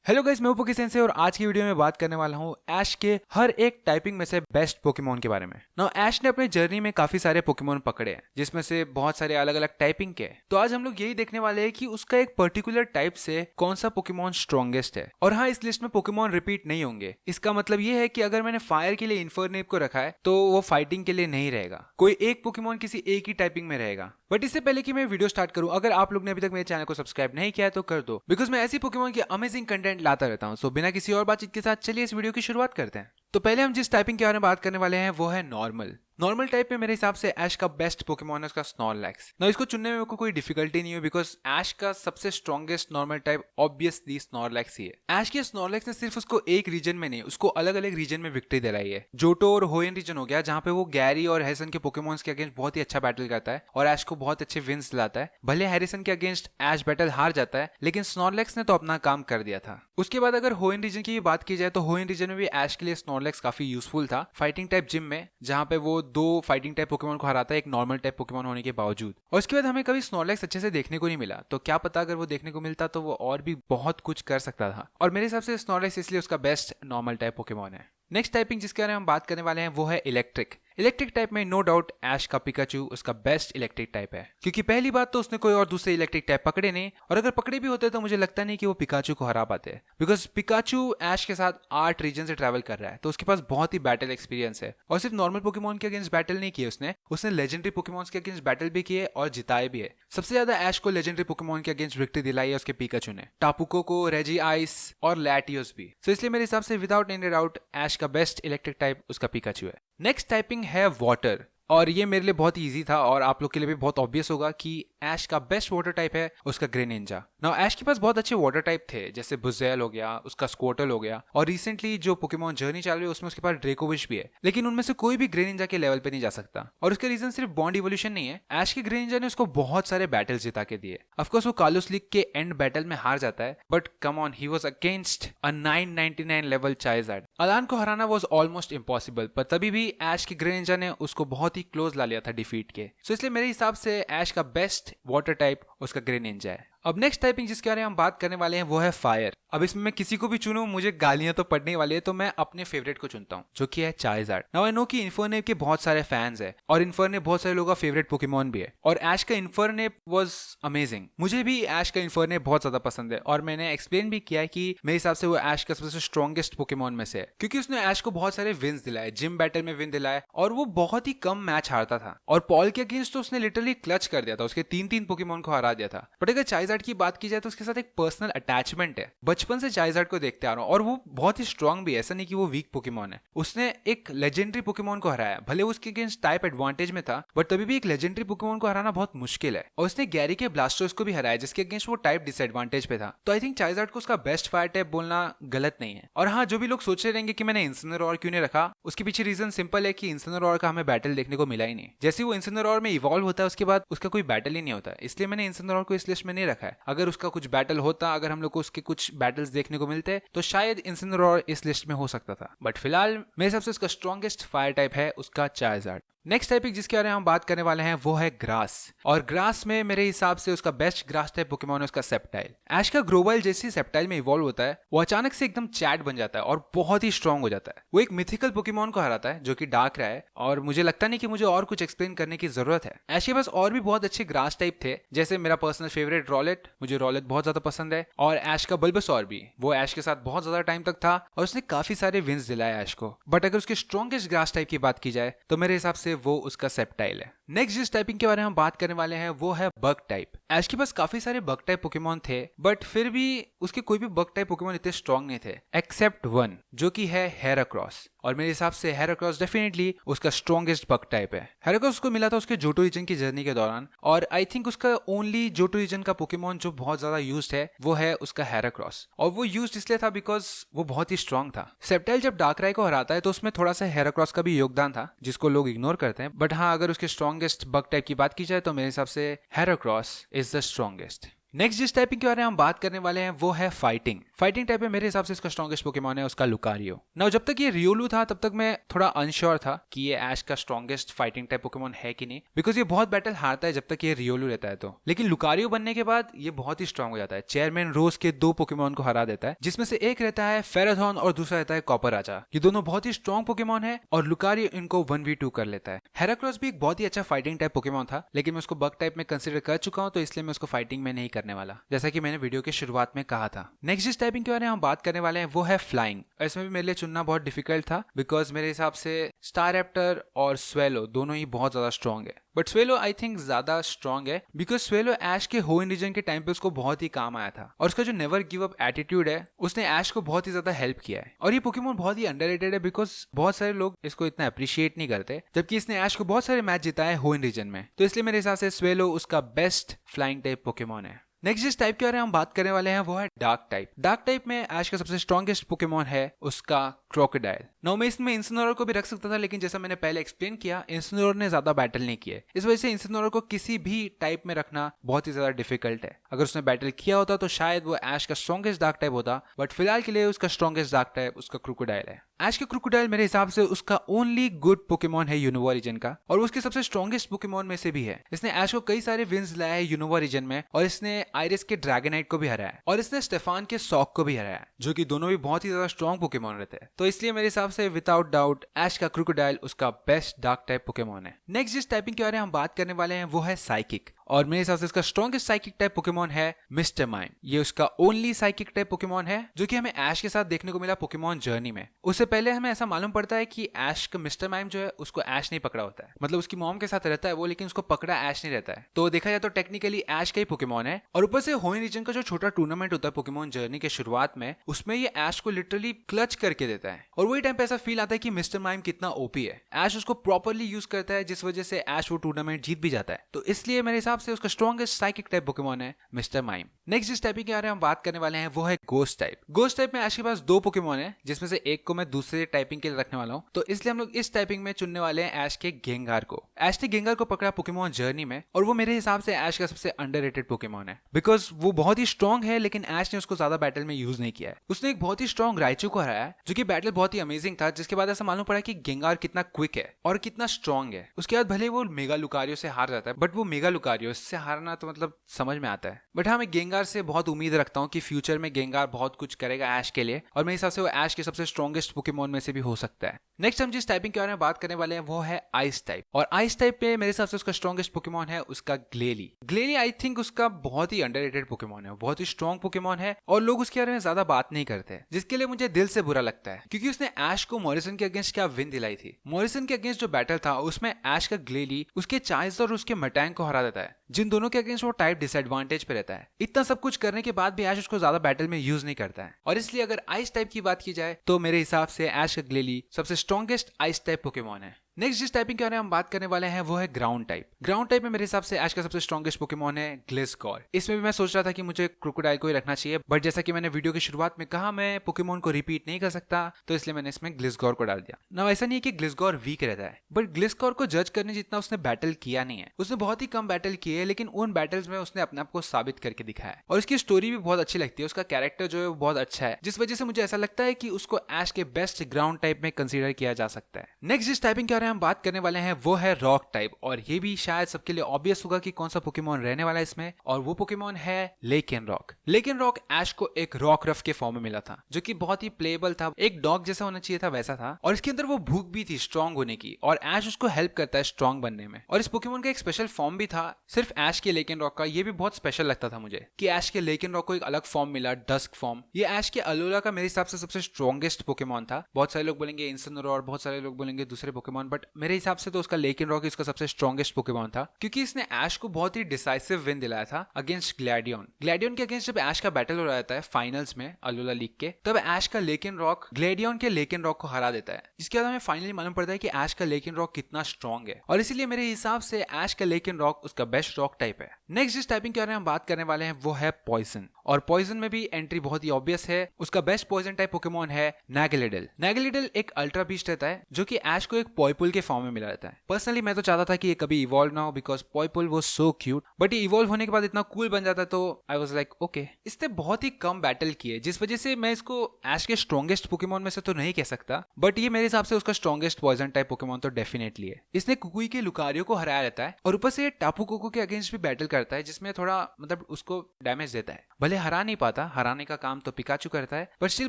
Hello guys, मैं हूं पोके सेंसे और आज की वीडियो में बात करने वाला हूं ऐश के हर एक टाइपिंग में से बेस्ट पोकेमोन के बारे में। नाउ ऐश ने अपने जर्नी में काफी सारे पोकेमोन पकड़े हैं जिसमें से बहुत सारे अलग अलग टाइपिंग के। तो आज हम लोग यही देखने वाले हैं कि उसका एक पर्टिकुलर टाइप से कौन सा पोकेमोन स्ट्रॉन्गेस्ट है। और हाँ, इस लिस्ट में पोकेमोन रिपीट नहीं होंगे। इसका मतलब ये है कि अगर मैंने फायर के लिए इन्फर्नेप को रखा है तो वो फाइटिंग के लिए नहीं रहेगा, कोई एक पोकेमोन किसी एक ही टाइपिंग में रहेगा। बट इससे पहले कि मैं वीडियो स्टार्ट करूं, अगर आप लोग ने अभी तक मेरे चैनल को सब्सक्राइब नहीं किया है तो कर दो, बिकॉज मैं ऐसी पोकेमोन की अमेजिंग कंटेंट लाता रहता हूं। सो बिना किसी और बातचीत के साथ चलिए इस वीडियो की शुरुआत करते हैं। तो पहले हम जिस टाइपिंग के बारे में बात करने वाले हैं वो है नॉर्मल। नॉर्मल टाइप में मेरे हिसाब से ऐश का बेस्ट पोकेमोन है उसका स्नॉर्लैक्स। ना इसको चुनने में मेरे को कोई डिफिकल्टी नहीं है, बिकॉज ऐश का सबसे स्ट्रॉन्गेस्ट नॉर्मल टाइप ऑब्वियसली स्नॉर्लैक्स ही है। ऐश के स्नॉर्लैक्स ने सिर्फ उसको एक रीजन में नहीं, उसको अलग अलग रीजन में विक्ट्री दिलाई है। जोटो और होयन रीजन हो गया, जहां पे वो गैरी और हैरिसन के पोकेमोन्स के अगेंस्ट बहुत ही अच्छा बैटल करता है और ऐश को बहुत अच्छे विन्स दिलाता है। भले हैरिसन के अगेंस्ट ऐश बैटल हार जाता है, लेकिन स्नॉर्लैक्स ने तो अपना काम कर दिया था। उसके बाद अगर होयन रीजन की बात की जाए तो होयन रीजन में भी ऐश के लिए स्नॉर्लैक्स काफी यूजफुल था फाइटिंग टाइप जिम में, जहां पे वो दो फाइटिंग टाइप पोकेमोन को हराता है एक नॉर्मल टाइप पोकेमोन होने के बावजूद। और उसके बाद हमें कभी स्नॉर्लैक्स अच्छे से देखने को नहीं मिला, तो क्या पता अगर वो देखने को मिलता तो वो और भी बहुत कुछ कर सकता था। और मेरे हिसाब से स्नॉर्लैक्स इसलिए उसका बेस्ट नॉर्मल टाइप पोकेमोन है। नेक्स्ट टाइपिंग जिसके बारे में हम बात करने वाले हैं वो है इलेक्ट्रिक। इलेक्ट्रिक टाइप में नो डाउट ऐश का पिकाचू उसका बेस्ट इलेक्ट्रिक टाइप है, क्योंकि पहली बात तो उसने कोई और दूसरे इलेक्ट्रिक टाइप पकड़े नहीं, और अगर पकड़े भी होते तो मुझे लगता नहीं कि वो पिकाचू को हरा पाते, बिकॉज पिकाचू ऐश के साथ 8 रीजन से ट्रैवल कर रहा है, तो उसके पास बहुत ही बैटल एक्सपीरियंस है। और सिर्फ नॉर्मल पोकेमोन के अगेंस्ट बैटल नहीं किए उसने लेजेंडरी पोकेमोन्स के अगेंस्ट बैटल भी किए और जिताए भी है। सबसे ज्यादा ऐश को लेजेंडरी पोकेमोन के अगेंस्ट विक्ट्री दिलाई है उसके पिकाचू ने, टापुको को, रेजी आइस और लैटियोस भी। तो इसलिए मेरे हिसाब से विदाउट एनी डाउट ऐश का बेस्ट इलेक्ट्रिक टाइप उसका पिकाचू है। नेक्स्ट टाइपिंग है वाटर, और ये मेरे लिए बहुत इजी था और आप लोग के लिए भी बहुत ऑब्वियस होगा कि ऐश का बेस्ट वाटर टाइप है उसका ग्रेनिंजा। नाउ ऐश के पास बहुत अच्छे वाटर टाइप थे, जैसे बुज़ेल हो गया, उसका स्क्वार्टल हो गया, और रिसेंटली जो पोकेमोन जर्नी चल रही है उसमें उसके पास ड्रेकोविश भी है, लेकिन उनमें से कोई भी ग्रेनिंजा के लेवल पे नहीं जा सकता। और उसका रीजन सिर्फ बॉन्ड इवोल्यूशन नहीं है, ऐश के ग्रेनिंजा ने उसको बहुत सारे बैटल जिता के दिए। ऑफकोर्स वो कालोस लीग के एंड बैटल में हार जाता है, but come on, he was against a 999 level Charizard. Alain को हराना वाज ऑलमोस्ट इम्पॉसिबल, पर तभी भी ऐश के ग्रेनिंजा ने उसको बहुत ही क्लोज ला लिया था डिफीट के। सो इसलिए मेरे हिसाब से ऐश का बेस्ट वाटर टाइप उसका ग्रेनिंजा है। अब नेक्स्ट टाइपिंग जिसके बारे में हम बात करने वाले हैं वो है फायर। अब इसमें मैं किसी को भी चुनूं मुझे गालियां तो पड़ने वाली है, तो मैं अपने फेवरेट को चुनता हूं जो कि है चाइज़ार्ड। नाउ आई नो कि इन्फर्नेप के बहुत सारे फैंस हैं और इन्फर्नेप बहुत सारे लोगों का फेवरेट पोकेमोन भी है, और ऐश का इन्फर्नेप वाज अमेजिंग। मुझे भी ऐश का इन्फर्नेप बहुत ज्यादा पसंद है और मैंने एक्सप्लेन भी किया है कि मेरे हिसाब से वो ऐश का सबसे स्ट्रॉन्गेस्ट पोकेमोन में से है, क्योंकि उसने ऐश को बहुत सारे विन्स दिलाए, जिम बैटल में विन दिलाए, और वो बहुत ही कम मैच हारता था। और पॉल के अगेंस्ट तो उसने लिटरली क्लच कर दिया था, उसके 3-3 पोकेमोन को हरा दिया था। बट अगर चाइज़ार्ड की बात की जाए तो उसके साथ एक पर्सनल अटैचमेंट है, बचपन से चाइज़ार्ड को देखते आ रहा हूं, और वो बहुत ही स्ट्रांग भी है, ऐसा नहीं कि वो वीक पोकेमोन है। उसने एक लेजेंडरी पोकेमोन को हराया, भले उसके अगेंस्ट टाइप एडवांटेज में था, बट तभी भी एक लेजेंडरी पोकेमोन को हराना बहुत मुश्किल है। और उसने गैरी के ब्लास्टोस को भी हराया जिसके अगेंस्ट वो टाइप डिसएडवांटेज पे था। तो आई थिंक चाइज़ार्ड को उसका बेस्ट फायर टाइप बोलना गलत नहीं है। और हाँ, जो भी लोग सोच रहे रहेंगे कि मैंने इन्सिनरोर क्यों नहीं रखा, उसके पीछे रीजन सिंपल है कि इन्सिनरोर का हमें बैटल देखने को मिला ही नहीं। जैसे वो इन्सिनरोर में इवॉल्व होता है उसके बाद उसका कोई बैटल ही नहीं होता, इसलिए मैंने इन्सिनरोर को इस लिस्ट में नहीं रखा है। अगर उसका कुछ बैटल होता, अगर हम लोग को उसके कुछ बैटल्स देखने को मिलते, तो शायद इन्सिनरोर इस लिस्ट में हो सकता था। बट फिलहाल मेरे हिसाब से उसका स्ट्रॉन्गेस्ट फायर टाइप है उसका चाइज़ार्ड। नेक्स्ट टाइपिक जिसके बारे में हम बात करने वाले हैं वो है ग्रास, और ग्रास में मेरे हिसाब से उसका बेस्ट ग्रास टाइप पोकेमोन है उसका सेप्टाइल। ऐश का ग्रोवाइल जैसे सेप्टाइल में इवॉल्व होता है, वो अचानक से एकदम चैट बन जाता है और बहुत ही स्ट्रांग हो जाता है। वो एक मिथिकल पोकेमोन को हराता है जो कि डार्क रहा है, और मुझे लगता नहीं कि मुझे और कुछ एक्सप्लेन करने की जरूरत है। ऐश के पास और भी बहुत अच्छे ग्रास टाइप थे, जैसे मेरा पर्सनल फेवरेट रॉलेट, मुझे रॉलेट बहुत ज्यादा पसंद है, और ऐश का बल्बासौर भी, वो ऐश के साथ बहुत ज्यादा टाइम तक था और उसने काफी सारे विन्स दिलाए ऐश को। बट अगर उसके स्ट्रॉन्गेस्ट ग्रास टाइप की बात की जाए तो मेरे हिसाब से वो उसका सेप्टाइल है। नेक्स्ट जिस टाइपिंग के बारे में हम बात करने वाले हैं वो है बग टाइप। ऐश के पास काफी सारे बग टाइप पोकेमोन थे, बट फिर भी उसके कोई भी बग टाइप पोकेमोन इतने स्ट्रांग नहीं थे एक्सेप्ट वन, जो कि है हेराक्रॉस। और मेरे हिसाब से हेराक्रॉस डेफिनेटली उसका स्ट्रॉन्गेस्ट बग टाइप है। हेराक्रॉस को मिला था उसके जोटो रीजन की जर्नी के दौरान, और आई थिंक उसका ओनली जोटो रीजन का पोकेमोन जो बहुत ज्यादा यूज्ड है वो है उसका हेराक्रॉस, और वो यूज्ड इसलिए था बिकॉज वो बहुत ही स्ट्रांग था। सेप्टाइल जब डार्कराई को हराता है तो उसमें थोड़ा सा हेराक्रॉस का भी योगदान था जिसको लोग इग्नोर करते हैं, बट हाँ, अगर उसके स्ट्रॉन्गेस्ट बग टाइप की बात की जाए तो मेरे हिसाब से Heracross is the strongest. Next जिस टाइपिंग के बारे में हम बात करने वाले हैं वो है फाइटिंग। फाइटिंग टाइप में मेरे हिसाब से इसका स्ट्रॉन्गेस्ट पोकेमॉन है उसका लुकारियो। नाउ जब तक ये रियोलू था तब तक मैं थोड़ा अनश्योर था कि ये ऐश का स्ट्रॉन्गेस्ट फाइटिंग टाइप पोकेमॉन है कि नहीं, बिकॉज ये बहुत बैटल हारता है जब तक ये रियोलू रहता है तो। लेकिन लुकारियो बनने के बाद ये बहुत ही स्ट्रॉन्ग हो जाता है। चेयरमैन रोज के 2 पोकेमॉन को हरा देता है, जिसमें से एक रहता है फेराथॉन और दूसरा रहता है कॉपराचा। ये दोनों बहुत ही स्ट्रॉन्ग पोकेमॉन है और लुकारियो इनको 1v2 कर लेता है। हेराक्रोस भी एक बहुत ही अच्छा फाइटिंग टाइप पोकेमॉन था, लेकिन मैं उसको बग टाइप में कंसीडर कर चुका हूं, तो इसलिए मैं उसको फाइटिंग में नहीं करने वाला, जैसा कि मैंने वीडियो के शुरुआत में कहा था। नेक्स्ट जिस टाइपिंग के बारे में हम बात करने वाले हैं वो है फ्लाइंग। इसमें भी मेरे लिए चुनना बहुत डिफिकल्ट था, बिकॉज मेरे हिसाब से स्टारएप्टर और स्वेलो दोनों ही बहुत ज्यादा स्ट्रॉन्ग है। बट स्वेलो आई थिंक ज्यादा स्ट्रॉन्ग है, बिकॉज स्वेलो ऐश के होइन रीजन के टाइम पे उसको बहुत ही काम आया था, और उसका जो नेवर गिव अप एटीट्यूड है उसने ऐश को बहुत ही ज्यादा हेल्प किया है। और ये पोकेमॉन बहुत ही अंडररेटेड है, बिकॉज बहुत सारे लोग इसको इतना अप्रिशिएट नहीं करते, जबकि इसने ऐश को बहुत सारे मैच जिताए होइन रीजन में। तो इसलिए मेरे हिसाब से स्वेलो उसका बेस्ट फ्लाइंग टाइप पोकेमॉन है। नेक्स्ट जिस टाइप के बारे में हम बात करने वाले हैं वो है डार्क टाइप। डार्क टाइप में ऐश का सबसे स्ट्रॉन्गेस्ट पोकेमॉन है उसका क्रोकोडाइल। नाउ मैं इसमें इंसिनोरर को भी रख सकता था, लेकिन जैसा मैंने पहले एक्सप्लेन किया, इंसिनोरर ने ज्यादा बैटल नहीं किया, इस वजह से इंसिनोरर को किसी भी टाइप में रखना बहुत ही ज्यादा डिफिकल्ट है। अगर उसने बैटल किया होता तो शायद वो ऐश का स्ट्रॉन्गेस्ट डार्क टाइप होता, बट फिलहाल के लिए उसका स्ट्रॉन्गेस्ट डार्क टाइप उसका क्रोकोडाइल है। ऐश के क्रोकोडाइल मेरे हिसाब से उसका ओनली गुड पोकेमॉन है यूनोवा रीजन का, और उसके सबसे स्ट्रॉन्गेस्ट पोकेमॉन में से भी है। इसने ऐश को कई सारे विन्स लाया है यूनोवा रीजन में, और इसने आयरिस के ड्रैगनाइट को भी हराया है, और इसने स्टेफान के सॉक को भी हराया है, जो कि दोनों भी बहुत ही ज्यादा स्ट्रॉन्ग पोकेमॉन रहते हैं। तो इसलिए मेरे हिसाब से विदाउट डाउट ऐश का क्रोकोडाइल उसका बेस्ट डार्क टाइप पोकेमॉन है। नेक्स्ट जिस टाइपिंग के बारे में हम बात करने वाले हैं वो है साइकिक, और मेरे हिसाब से इसका स्ट्रॉन्गेस्ट साइकिक टाइप पोकेमॉन है मिस्टर माइम। ये उसका ओनली साइकिक टाइप पोकेमॉन है जो कि हमें ऐश के साथ देखने को मिला पोकेमॉन जर्नी में। उससे पहले हमें ऐसा मालूम पड़ता है कि ऐश का मिस्टर माइम जो है उसको ऐश नहीं पकड़ा होता है, मतलब उसकी मॉम के साथ रहता है वो, लेकिन उसको पकड़ा ऐश नहीं रहता है। तो देखा जाए तो टेक्निकली ऐश का ही पोकेमॉन है। और ऊपर से होइन रीजन का जो छोटा टूर्नामेंट होता है पोकेमॉन जर्नी के शुरुआत में, उसमें ये ऐश को लिटरली क्लच करके देता है, और वही टाइम पे ऐसा फील आता है कि मिस्टर माइम कितना ओपी है। ऐश उसको प्रॉपरली यूज करता है, जिस वजह से ऐश वो टूर्नामेंट जीत भी जाता है। तो इसलिए मेरे हिसाब से उसका स्ट्रॉन्गेस्ट साइकिक टाइप पोकेमॉन है मिस्टर माइम। नेक्स्ट जिस टाइपिंग के बारे में हम बात करने वाले हैं वो है गोस्ट टाइप। गोस्ट टाइप में ऐश के पास 2 पोकेमॉन है, जिसमें से एक को मैं दूसरे टाइपिंग के लिए रखने वाला हूं, तो इसलिए हम लोग इस टाइपिंग में चुनने वाले हैं ऐश के गेंगार को। ऐश ने गेंगार को पकड़ा पोकेमॉन जर्नी में, और वो मेरे हिसाब से ऐश का सबसे अंडररेटेड पोकेमॉन है, बिकॉज वो बहुत ही स्ट्रॉन्ग है, लेकिन ऐश ने उसको ज्यादा बैटल में यूज नहीं किया है। उसने एक बहुत ही स्ट्रॉन्ग राइचू को हराया है, जो कि बैटल बहुत ही अमेजिंग था, जिसके बाद ऐसा मालूम पड़ा कि गेंगार कितना क्विक है और कितना स्ट्रॉन्ग है। उसके बाद भले वो मेगा लुकारियो से हार जाता है, बट वो मेगा लुकारियो से हारना तो मतलब समझ में आता है। बट हाँ, मैं गेंगार से बहुत उम्मीद रखता हूँ कि फ्यूचर में गेंगार बहुत कुछ करेगा ऐश के लिए, और मेरे हिसाब से वो ऐश के सबसे स्ट्रॉन्गेस्ट पोकेमॉन में से भी हो सकता है। नेक्स्ट हम जिस टाइपिंग के बारे में बात करने वाले हैं वो है आइस टाइप, और आइस टाइप पे मेरे हिसाब से उसका स्ट्रॉन्गेस्ट पोकेमॉन है उसका ग्लेली। ग्लेली आई थिंक उसका बहुत ही अंडररेटेड पोकेमॉन है, बहुत ही स्ट्रॉन्ग पोकेमॉन है, और लोग उसके बारे में ज्यादा बात नहीं करते, जिसके लिए मुझे दिल से बुरा लगता है, क्योंकि उसने ऐश को मॉरिसन के अगेंस्ट क्या विन दिलाई थी। मॉरिसन के अगेंस्ट जो बैटल था उसमें ऐश का ग्लेली उसके चाइज और उसके मटैंग को हरा देता है, जिन दोनों के अगेंस्ट वो टाइप डिसएडवांटेज पे रहता है। इतना सब कुछ करने के बाद भी ऐश उसको ज्यादा बैटल में यूज नहीं करता है, और इसलिए अगर आइस टाइप की बात की जाए तो मेरे हिसाब से ऐश का ग्लेली सबसे स्ट्रॉन्गेस्ट आइस टाइप पोकेमॉन है। नेक्स्ट जिस टाइपिंग के बारे में हम बात करने वाले हैं वो है ग्राउंड टाइप। ग्राउंड टाइप में मेरे हिसाब से ऐश का सबसे स्ट्रॉन्गेस्ट पोकेमॉन है ग्लिसगोर। इसमें भी मैं सोच रहा था कि मुझे क्रोकोडाइल को ही रखना चाहिए, बट जैसा कि मैंने वीडियो की शुरुआत में कहा, मैं पोकेमॉन को रिपीट नहीं कर सकता, तो इसलिए मैंने इसमें ग्लिसगोर को डाल दिया। ना ऐसा नहीं है कि ग्लिसगोर वीक रहता है, बट ग्लिसगोर को जज करने जितना उसने बैटल किया नहीं है। उसने बहुत ही कम बैटल किए है, लेकिन उन बैटल्स में उसने अपने आप को साबित करके दिखाया है, और उसकी स्टोरी भी बहुत अच्छी लगती है। उसका कैरेक्टर जो है वो बहुत अच्छा है, जिस वजह से मुझे ऐसा लगता है कि उसको ऐश के बेस्ट ग्राउंड टाइप में कंसीडर किया जा सकता है। नेक्स्ट जिस टाइपिंग के बारे में हम बात करने वाले हैं वो है रॉक टाइप, और ये भी शायद सबके लिए ऑब्वियस होगा कि कौन सा पोकेमॉन रहने वाला है इसमें, और वो पोकेमॉन है लेकिन रॉक। लेकिन रॉक ऐश को एक रॉक रफ के फॉर्म में मिला था, जो कि बहुत ही प्लेएबल था, एक डॉग जैसा होना चाहिए था वैसा था, और इसके अंदर वो भूख भी थी स्ट्रॉन्ग होने की, और ऐश उसको हेल्प करता है स्ट्रॉन्ग बनने में। और इस पोकेमॉन का एक स्पेशल फॉर्म भी था सिर्फ ऐश के लेकिन रॉक का, ये भी बहुत स्पेशल लगता था मुझे कि ऐश के लेकिन रॉक को एक अलग फॉर्म मिला, डस्क फॉर्म। ये ऐश के अलोला का मेरे हिसाब से सबसे स्ट्रॉन्गेस्ट पोकेमॉन था। बहुत सारे लोग बोलेंगे इन्सिनोरॉर, बहुत सारे लोग बोलेंगे दूसरे पोकेमॉन, बट मेरे हिसाब से तो उसका लेकिन रॉक इसका सबसे स्ट्रॉन्गेस्ट पोकेमॉन था, क्योंकि इसने ऐश को बहुत ही डिसाइसिव विन दिलाया था अगेंस्ट ग्लैडियन। ग्लैडियन के अगेंस्ट जब ऐश का बैटल हो रहा था फाइनल्स में अलोला लीग के, तब ऐश का लेकिन रॉक ग्लैडियन के लेकिन रॉक को हरा देता है, जिसके बाद हमें फाइनली मालूम पड़ता है कि ऐश का लेकिन रॉक कितना स्ट्रॉन्ग है, और इसीलिए मेरे हिसाब से ऐश का लेकिन रॉक उसका बेस्ट रॉक टाइप है। नेक्स्ट जिस टाइपिंग के बारे में हम बात करने वाले हैं वो है पॉइजन, और पॉइजन में भी एंट्री बहुत ही ऑब्वियस है। उसका बेस्ट पॉइजन टाइप पोकेमोन है नैगिलिडल। नैगिलिडल एक अल्ट्रा बीस्ट रहता है जो कि ऐश को एक पॉइपुल के फॉर्म में मिला रहता है। पर्सनली मैं तो चाहता था कि ये कभी इवॉल्व ना हो बिकॉज पॉइपुल वो सो क्यूट, बट ये इवॉल्व होने के बाद इतना कूल बन जाता है तो आई वाज लाइक ओके। इसने बहुत ही कम बैटल किए जिस वजह से मैं इसको ऐश के स्ट्रॉन्गेस्ट पोकेमोन में से तो नहीं कह सकता, बट ये मेरे हिसाब से उसका स्ट्रॉन्गेस्ट पॉइजन टाइप पोकेमोन तो डेफिनेटली है। इसने कुकुई के लुकारियो को हराया रहता है और ऊपर से टापू कोको के अगेंस्ट भी बैटल करता है जिसमें थोड़ा मतलब उसको डैमेज देता है। भले हरा नहीं पाता, हराने का काम तो पिकाचू करता है, पर स्टिल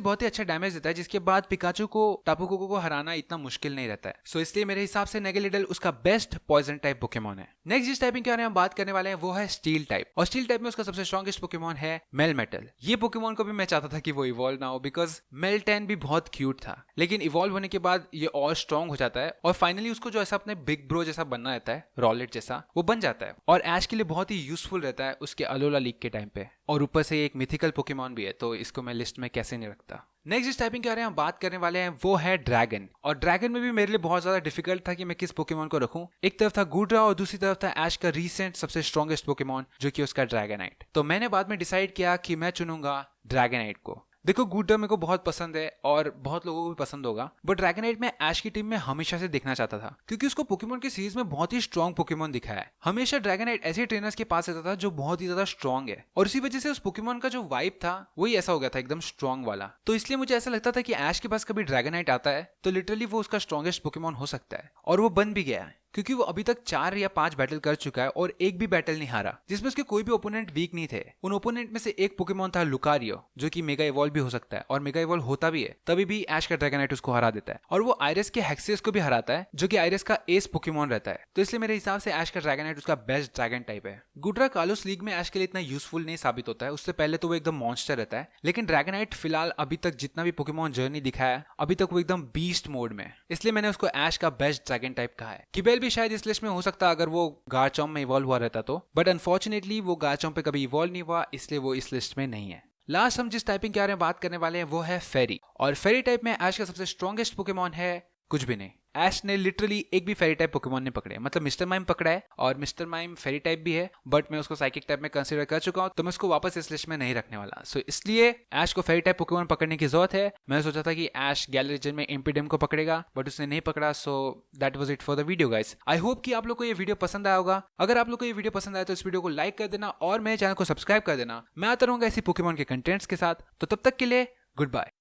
बहुत ही अच्छा डैमेज देता है जिसके बाद पिकाचू को टापू कोको को हराना इतना मुश्किल नहीं रहता है। सो इसलिए मेरे हिसाब से नेगिलिडल उसका बेस्ट पॉइजन टाइप पोकेमोन है। नेक्स्ट जिस टाइपिंग के बारे में हम बात करने वाले हैं वो है स्टील टाइप, और स्टील टाइप में उसका सबसे स्ट्रॉन्गेस्ट पोकेमोन है मेलमेटल। ये पोकेमोन को भी मैं चाहता था कि वो इवॉल्व ना हो बिकॉज मेल्टेन भी बहुत क्यूट था, लेकिन इवॉल्व होने के बाद ये और स्ट्रॉन्ग हो जाता है और फाइनली उसको जो ऐसा अपने बिग ब्रो जैसा बनना रहता है, रॉलेट जैसा, वो बन जाता है और ऐश के लिए बहुत ही यूजफुल रहता है उसके अलोला लीग के टाइम पे। और ऊपर से एक मिथिकल पोकेमोन भी है तो इसको मैं लिस्ट में कैसे नहीं रखता। नेक्स्ट जिस टाइपिंग के बारे में हम बात करने वाले हैं वो है ड्रैगन, और ड्रैगन में भी मेरे लिए बहुत ज्यादा डिफिकल्ट था कि मैं किस पोकेमोन को रखूं। एक तरफ था गुड्रा और दूसरी तरफ था ऐश का रीसेंट सबसे स्ट्रॉन्गेस्ट पोकेमोन जो कि उसका ड्रैगनाइट। तो मैंने बाद में डिसाइड किया कि मैं चुनूंगा ड्रैगनाइट को। देखो गुड्रा मेरे को बहुत पसंद है और बहुत लोगों को भी पसंद होगा, बट ड्रैगनाइट में ऐश की टीम में हमेशा से देखना चाहता था क्योंकि उसको पोकेमोन की सीरीज में बहुत ही स्ट्रॉन्ग पोकेमोन दिखाया है। हमेशा ड्रैगनाइट ऐसे ट्रेनर्स के पास रहता था जो बहुत ही ज्यादा स्ट्रॉन्ग है और इसी वजह से उस पोकेमोन का जो वाइब था वही ऐसा हो गया था, एकदम स्ट्रॉन्ग वाला। तो इसलिए मुझे ऐसा लगता था कि ऐश के पास कभी ड्रैगनाइट आता है तो लिटरली वो उसका स्ट्रॉन्गेस्ट पोकेमोन हो सकता है, और वो बन भी गया है क्योंकि वो अभी तक 4 या 5 बैटल कर चुका है और एक भी बैटल नहीं हारा जिसमें उसके कोई भी ओपोनेंट वीक नहीं थे। उन ओपोनेंट में से एक पोकेमोन था लुकारियो जो कि मेगा इवॉल्व भी हो सकता है और मेगा इवॉल्व होता भी है, तभी भी ऐश का ड्रैगनाइट उसको हरा देता है और वो आयरस के हेक्सियस को भी हराता है जो कि आयरस का एस पोकेमोन रहता है। तो इसलिए मेरे हिसाब से ऐश का ड्रैगनाइट उसका बेस्ट ड्रैगन टाइप है। गुड्रा कालोस लीग में ऐश के लिए इतना यूजफुल नहीं साबित होता है, उससे पहले तो वो एकदम मॉन्स्टर रहता है, लेकिन ड्रैगनाइट फिलहाल अभी तक जितना भी पोकेमोन जर्नी दिखाया अभी तक वो एकदम बीस्ट मोड में, इसलिए मैंने उसको ऐश का बेस्ट ड्रैगन टाइप कहा है। किबेल भी शायद इस लिस्ट में हो सकता अगर वो गार्चॉम्प में इवॉल्व हुआ रहता तो, बट अनफॉर्चुनेटली वो गार्चॉम्प पे कभी इवॉल्व नहीं हुआ इसलिए वो इस लिस्ट में नहीं है। लास्ट हम जिस टाइपिंग के बारे में बात करने वाले हैं वो है फेरी, और फेरी टाइप में ऐश का सबसे स्ट्रॉन्गेस्ट पोकेमोन है कुछ भी नहीं। ऐश ने लिटरली एक भी फेरी टाइप पोकेमोन नहीं पकड़े, मतलब मिस्टर माइम पकड़ा है और मिस्टर माइम फेरी टाइप भी है, बट मैं उसको साइकिक टाइप में कंसीडर कर चुका हूं तो मैं उसको वापस इस लिस्ट में नहीं रखने वाला। सो इसलिए ऐश को फेरी टाइप पोकेमोन पकड़ने की जरूरत है। मैंने सोचा था कि ऐश गैलरीजन में इम्पीडियम को पकड़ेगा बट उसने नहीं पकड़ा। So that was it for the video guys. I hope कि आप लोग को ये वीडियो पसंद आया होगा। अगर आप लोग को ये वीडियो पसंद आया तो इस वीडियो को लाइक कर देना और मेरे चैनल को सब्सक्राइब कर देना। मैं आता रहूंगा ऐसी पोकेमोन के कंटेंट्स के साथ, तो तब तक के लिए गुड बाय।